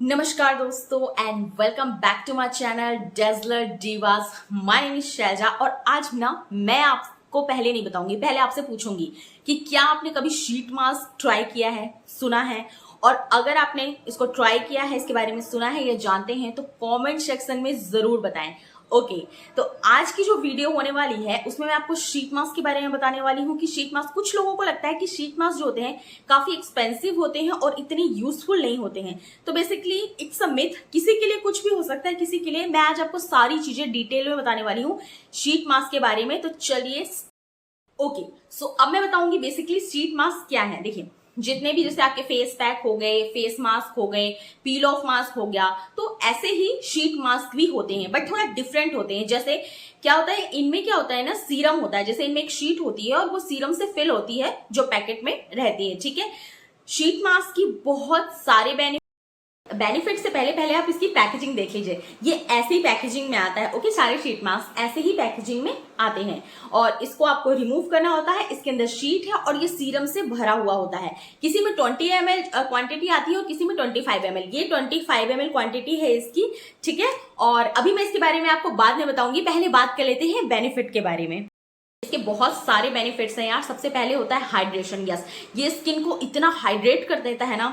नमस्कार दोस्तों and welcome back to my channel Dazzler Divas. My name is Shailja और आज मैं आपको पहले नहीं बताऊंगी, पहले आपसे पूछूंगी कि क्या आपने कभी शीट मास्क ट्राई किया है, सुना है, और अगर आपने इसको ट्राई किया है, इसके बारे में सुना है या जानते हैं तो कमेंट सेक्शन में जरूर बताएं। ओके, तो आज की जो वीडियो होने वाली है उसमें मैं आपको शीट मास्क के बारे में बताने वाली हूँ कि शीट मास्क, कुछ लोगों को लगता है कि शीट मास्क जो होते हैं काफी एक्सपेंसिव होते हैं और इतने यूजफुल नहीं होते हैं। तो बेसिकली इट्स अ मिथ, किसी के लिए कुछ भी हो सकता है, किसी के लिए। मैं आज आपको सारी चीजें डिटेल में बताने वाली हूँ शीट मास्क के बारे में। तो चलिए ओके, सो अब मैं बताऊंगी बेसिकली शीट मास्क क्या है। देखिए, जितने भी जैसे आपके फेस पैक हो गए, फेस मास्क हो गए, पील ऑफ मास्क हो गया, तो ऐसे ही शीट मास्क भी होते हैं बट थोड़ा डिफरेंट होते हैं। जैसे क्या होता है, इनमें क्या होता है ना, सीरम होता है। जैसे इनमें एक शीट होती है और वो सीरम से फिल होती है जो पैकेट में रहती है। ठीक है, शीट मास्क की बहुत सारे बेनिफिट से पहले आप इसकी पैकेजिंग देख लीजिए। ये ऐसे ही पैकेजिंग में आता है। ओके, सारे शीट मास्क ऐसे ही पैकेजिंग में आते हैं और इसको आपको रिमूव करना होता है। इसके अंदर शीट है और ये सीरम से भरा हुआ होता है। किसी में 20 ml क्वांटिटी आती है और किसी में 25 ml। ये 25 ml क्वांटिटी है इसकी। ठीक है, और अभी मैं इसके बारे में आपको बाद में बताऊंगी। पहले बात कर लेते हैं बेनिफिट के बारे में। इसके बहुत सारे बेनिफिट्स हैं यार। सबसे पहले होता है हाइड्रेशन। यस, ये स्किन को इतना हाइड्रेट कर देता है ना,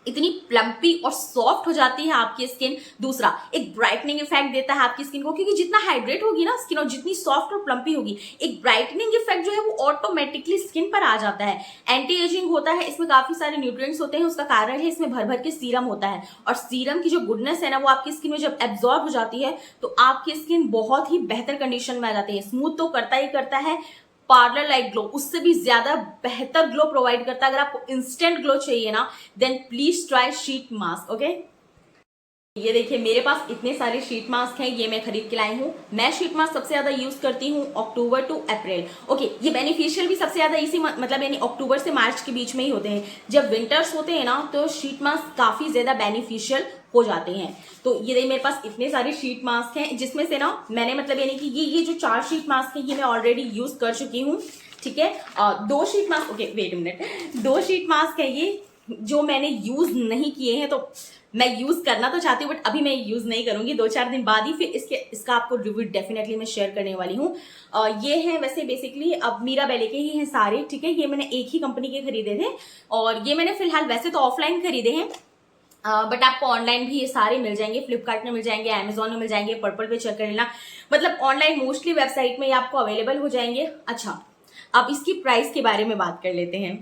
इतनी प्लम्पी और सॉफ्ट हो जाती है आपकी स्किन। दूसरा, एक ब्राइटनिंग इफेक्ट देता है आपकी स्किन को, क्योंकि जितना हाइड्रेट होगी ना स्किन और जितनी सॉफ्ट और प्लम्पी होगी, एक ब्राइटनिंग इफेक्ट जो है वो ऑटोमेटिकली स्किन पर आ जाता है। एंटी एजिंग होता है, इसमें काफी सारे न्यूट्रिएंट्स होते हैं। उसका कारण है इसमें भर भर के सीरम होता है और सीरम की जो गुडनेस है ना, वो आपकी स्किन में जब एब्जॉर्ब हो जाती है तो आपकी स्किन बहुत ही बेहतर कंडीशन में आ जाती है। स्मूथ तो करता ही करता है, पार्लर लाइक ग्लो, उससे भी ज्यादा बेहतर ग्लो प्रोवाइड करता है। अगर आपको इंस्टेंट ग्लो चाहिए ना, then please try sheet mask. Okay, ये देखिए मेरे पास इतने सारे शीट मास्क हैं, ये मैं खरीद के लाई हूँ। मैं शीट मास्क सबसे ज्यादा यूज करती हूँ अक्टूबर टू अप्रैल। ओके, ये बेनिफिशियल भी सबसे ज्यादा इसी मतलब यानी अक्टूबर से मार्च के बीच में ही होते हैं। जब विंटर्स होते हैं ना तो शीट मास्क काफी ज्यादा बेनिफिशियल हो जाते हैं। तो ये देखिए मेरे पास इतने सारे शीट मास्क हैं, जिसमें से ना मैंने मतलब यानी कि ये जो 4 शीट मास्क है ये मैं ऑलरेडी यूज कर चुकी हूँ। ठीक है, 2 sheet mask, okay wait minute, 2 sheet mask है ये जो मैंने यूज नहीं किए हैं। तो मैं यूज करना तो चाहती हूँ बट अभी मैं यूज नहीं करूंगी। 2-4 दिन बाद ही फिर इसका आपको रिव्यू डेफिनेटली मैं शेयर करने वाली हूँ। ये है वैसे बेसिकली अब मीरा बेले के ही हैं सारे। ठीक है, ये मैंने एक ही कंपनी के खरीदे थे और ये मैंने फिलहाल वैसे तो ऑफलाइन खरीदे हैं, बट आपको ऑनलाइन भी ये सारे मिल जाएंगे। फ्लिपकार्ट में मिल जाएंगे, अमेजोन में मिल जाएंगे, पर्पल पे चेक कर लेना। मतलब ऑनलाइन मोस्टली वेबसाइट में ये आपको अवेलेबल हो जाएंगे। अच्छा, अब इसकी प्राइस के बारे में बात कर लेते हैं।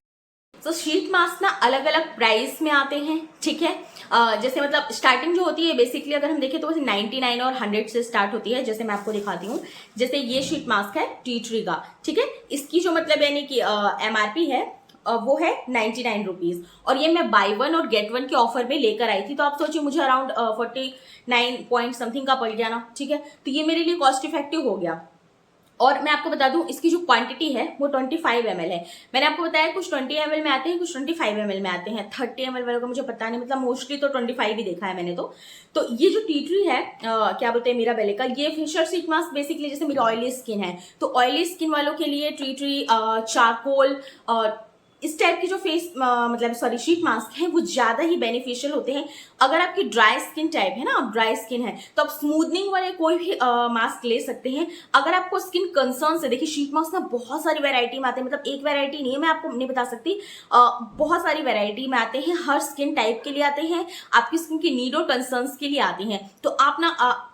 तो शीट मास्क ना अलग अलग प्राइस में आते हैं। ठीक है, जैसे मतलब स्टार्टिंग जो होती है बेसिकली अगर हम देखें तो 99 और 100 से स्टार्ट होती है। जैसे मैं आपको दिखाती हूँ, जैसे ये शीट मास्क है टी ट्री का। ठीक है, इसकी जो मतलब यानी कि MRP है वो है 99 रुपीज और ये मैं बाय 1 और गेट 1 के ऑफर में लेकर आई थी। तो आप सोचिए मुझे अराउंड 49 पॉइंट समथिंग का पड़ गया ना। ठीक है, तो ये मेरे लिए कॉस्ट इफेक्टिव हो गया। और मैं आपको बता दूं इसकी जो क्वांटिटी है वो 25 ml है। मैंने आपको बताया कुछ 20 ml में आते हैं, कुछ 25 ml में आते हैं। 30 ml वालों का मुझे पता नहीं, मतलब मोस्टली तो 25 ही देखा है मैंने। तो ये जो टी ट्री है क्या बोलते हैं मीरा बेले का, ये फेशियल शीट मास्क बेसिकली जैसे मेरी ऑयली स्किन है तो ऑयली स्किन वालों के लिए टी ट्री चारकोल इस टाइप की जो फेस मतलब सॉरी शीट मास्क है वो ज्यादा ही बेनिफिशियल होते हैं। अगर आपकी ड्राई स्किन टाइप है ना, आप ड्राई स्किन है तो आप स्मूथनिंग वाले कोई भी मास्क ले सकते हैं। अगर आपको स्किन कंसर्न से, देखिए शीट मास्क ना बहुत सारी वैरायटी में आते हैं, मतलब एक वैरायटी नहीं है, मैं आपको नहीं बता सकती। बहुत सारी वैरायटी में आते हैं, हर स्किन टाइप के लिए आते हैं, आपकी स्किन की नीड और कंसर्न्स के लिए आते हैं। तो आप ना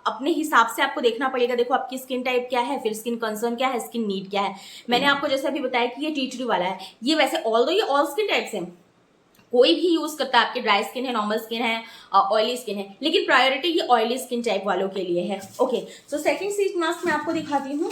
अपने हिसाब से आपको देखना पड़ेगा। देखो आपकी स्किन टाइप क्या है, फिर स्किन कंसर्न क्या है, स्किन नीड क्या है। मैंने आपको जैसे अभी बताया कि ये टी ट्री वाला है, ये वैसे ऑल्दो ये ऑल स्किन टाइप्स है, कोई भी यूज करता है। आपकी ड्राई स्किन है, नॉर्मल स्किन है, ऑयली स्किन है, लेकिन प्रायोरिटी ये ऑयली स्किन टाइप वालों के लिए है। Okay, so second sheet mask मैं आपको दिखाती हूँ।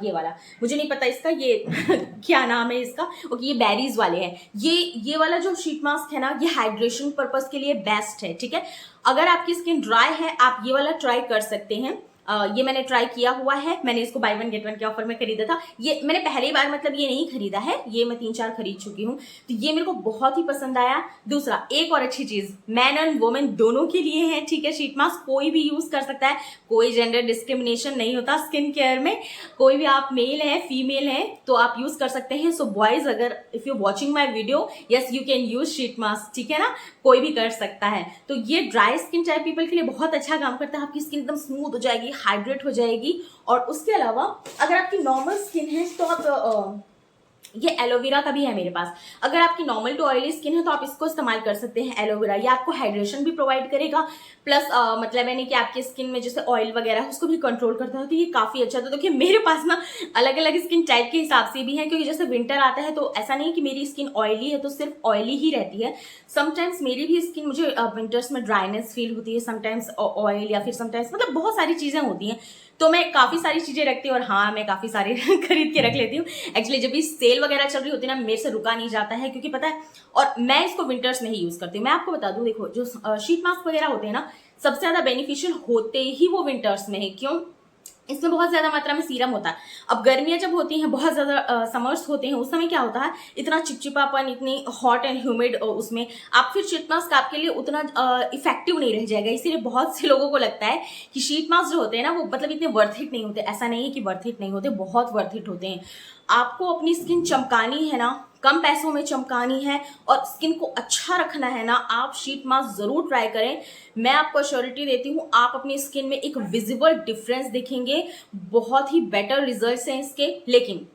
ये वाला मुझे नहीं पता इसका ये क्या नाम है इसका। ओके, ये बेरीज वाले हैं। ये वाला जो शीट मास्क है ना, ये हाइड्रेशन पर्पज के लिए बेस्ट है। ठीक है, अगर आपकी स्किन ड्राई है आप ये वाला ट्राई कर सकते हैं। ये मैंने ट्राई किया हुआ है, मैंने इसको बाय वन गेट वन के ऑफर में खरीदा था। ये मैंने पहली बार मतलब ये नहीं खरीदा है, ये मैं 3-4 खरीद चुकी हूँ, तो ये मेरे को बहुत ही पसंद आया। दूसरा एक और अच्छी चीज, मैन एंड वुमेन दोनों के लिए है, ठीक है। शीट मास्क कोई भी यूज कर सकता है, कोई जेंडर डिस्क्रिमिनेशन नहीं होता स्किन केयर में। कोई भी आप मेल है फीमेल है तो आप यूज कर सकते हैं। सो बॉयज, अगर if you watching my video, yes you can use sheet mask, ठीक है ना, कोई भी कर सकता है। तो ये ड्राई स्किन टाइप पीपल के लिए बहुत अच्छा काम करता है, आपकी स्किन एकदम स्मूथ हो जाएगी, हाइड्रेट हो जाएगी। और उसके अलावा अगर आपकी नॉर्मल स्किन है तो आप ये एलोवेरा का भी है मेरे पास, अगर आपकी नॉर्मल टू ऑयली स्किन है तो आप इसको इस्तेमाल कर सकते हैं एलोवेरा। ये आपको हाइड्रेशन भी प्रोवाइड करेगा, प्लस मतलब यानी कि आपकी स्किन में जैसे ऑयल वगैरह है उसको भी कंट्रोल करता है, तो ये काफी अच्छा। तो देखिए मेरे पास ना अलग अलग स्किन टाइप के हिसाब से भी है, क्योंकि जैसे विंटर आता है तो ऐसा नहीं कि मेरी स्किन ऑयली है तो सिर्फ ऑयली ही रहती है। समटाइम्स मेरी भी स्किन, मुझे विंटर्स में ड्राइनेस फील होती है, समटाइम्स ऑयल, या फिर समटाइम्स मतलब बहुत सारी चीजें होती हैं, तो मैं काफी सारी चीजें रखती हूँ। और हाँ, मैं काफी सारे खरीद के रख लेती हूँ। एक्चुअली जब भी सेल वगैरह चल रही होती है ना, मेरे से रुका नहीं जाता है, क्योंकि पता है, और मैं इसको विंटर्स में ही यूज करती हूँ। मैं आपको बता दूं, देखो जो शीट मास्क वगैरह होते हैं ना, सबसे ज्यादा बेनिफिशियल होते ही वो विंटर्स में है। क्यों? इसमें बहुत ज्यादा मात्रा में सीरम होता है। अब गर्मियां जब होती हैं, बहुत ज्यादा समर्स होते हैं, उस समय क्या होता है, इतना चिपचिपापन, इतनी हॉट एंड ह्यूमिड, उसमें आप फिर शीट मास्क आपके लिए उतना इफेक्टिव नहीं रह जाएगा। इसीलिए बहुत से लोगों को लगता है कि शीट मास्क जो होते हैं ना, वो मतलब इतने वर्थ इट नहीं होते। ऐसा नहीं है कि वर्थ इट नहीं होते, बहुत वर्थ इट होते हैं। आपको अपनी स्किन चमकानी है ना, कम पैसों में चमकानी है और स्किन को अच्छा रखना है ना, आप शीट मास्क जरूर ट्राई करें। मैं आपको श्योरिटी देती हूँ, आप अपनी स्किन में एक विजिबल डिफरेंस देखेंगे। बहुत ही बेटर रिजल्ट्स हैं इसके। लेकिन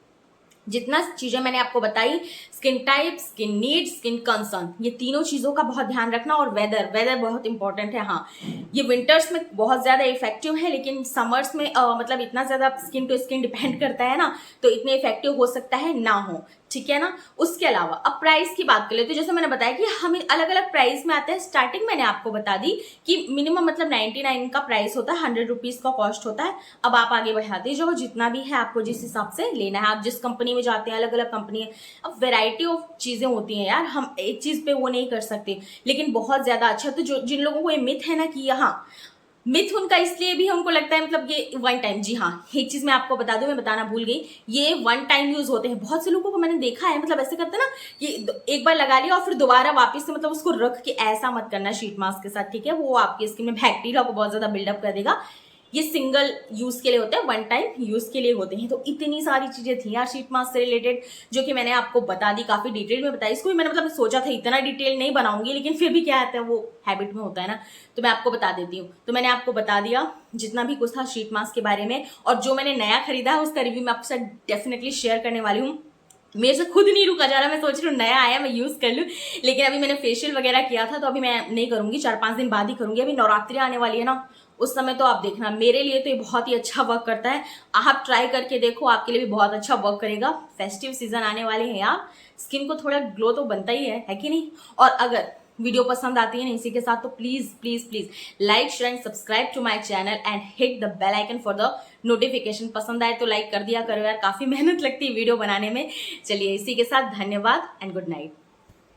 जितना चीजें मैंने आपको बताई, skin type, skin need, skin concern, ये तीनों चीजों का बहुत ध्यान रखना। और वेदर बहुत इंपॉर्टेंट है। हाँ, ये विंटर्स में बहुत ज्यादा इफेक्टिव है, लेकिन समर्स में मतलब इतना ज्यादा स्किन टू स्किन डिपेंड करता है ना, तो इतने इफेक्टिव हो सकता है ना हो, ठीक है ना। उसके अलावा अब प्राइस की बात कर ले, तो जैसे मैंने बताया कि हमें अलग अलग प्राइस में आते हैं। स्टार्टिंग मैंने आपको बता दी कि मिनिमम मतलब 99 का प्राइस होता है, 100 रुपीज का कॉस्ट होता है। अब आप आगे बढ़ाते जाओ, जितना भी है आपको जिस हिसाब से लेना है, आप जिस कंपनी में जाते हैं, अलग अलग कंपनी है। अब वेराइटी ऑफ चीजें होती हैं यार, हम एक चीज पे वो नहीं कर सकते, लेकिन बहुत ज्यादा अच्छा। तो जो जिन लोगों को ये मिथ है ना कि यहाँ मिथ उनका इसलिए भी है, उनको लगता है मतलब ये वन टाइम। जी हाँ, एक चीज मैं आपको बता दूं, मैं बताना भूल गई, ये वन टाइम यूज होते हैं। बहुत से लोगों को मैंने देखा है, मतलब ऐसे करते हैं ना कि एक बार लगा लिया और फिर दोबारा वापस से मतलब उसको रख के, ऐसा मत करना शीट मास्क के साथ, ठीक है। वो आपकी स्किन में बैक्टीरिया को बहुत ज्यादा बिल्डअप कर देगा। ये सिंगल यूज के लिए होते हैं, वन टाइम यूज के लिए होते हैं। तो इतनी सारी चीजें थी यार शीट मास्क से रिलेटेड, जो कि मैंने आपको बता दी, काफी डिटेल में बताई। इसको भी मैंने मतलब सोचा था इतना डिटेल नहीं बनाऊंगी, लेकिन फिर भी क्या आता है, वो हैबिट में होता है ना, तो मैं आपको बता देती हूँ। तो मैंने आपको बता दिया जितना भी कुछ था शीट मास्क के बारे में। और जो मैंने नया खरीदा है उसका रिव्यू मैं आपके साथ डेफिनेटली शेयर करने वाली हूँ। मेरे से खुद नहीं रुका जा रहा, मैं सोच रही हूँ नया आया मैं यूज कर लूँ, लेकिन अभी मैंने फेशियल वगैरह किया था, तो अभी मैं नहीं करूंगी, 4-5 दिन बाद ही करूंगी। अभी नवरात्रि आने वाली है ना, उस समय तो आप देखना, मेरे लिए तो ये बहुत ही अच्छा वर्क करता है। आप ट्राई करके देखो, आपके लिए भी बहुत अच्छा वर्क करेगा। फेस्टिव सीजन आने वाले हैं यार, स्किन को थोड़ा ग्लो तो बनता ही है कि नहीं। और अगर वीडियो पसंद आती है ना इसी के साथ, तो please please please like, share and subscribe to my channel and hit the bell icon for the notification. पसंद आए तो लाइक कर दिया करो यार, काफी मेहनत लगती है वीडियो बनाने में। चलिए इसी के साथ धन्यवाद एंड गुड नाइट।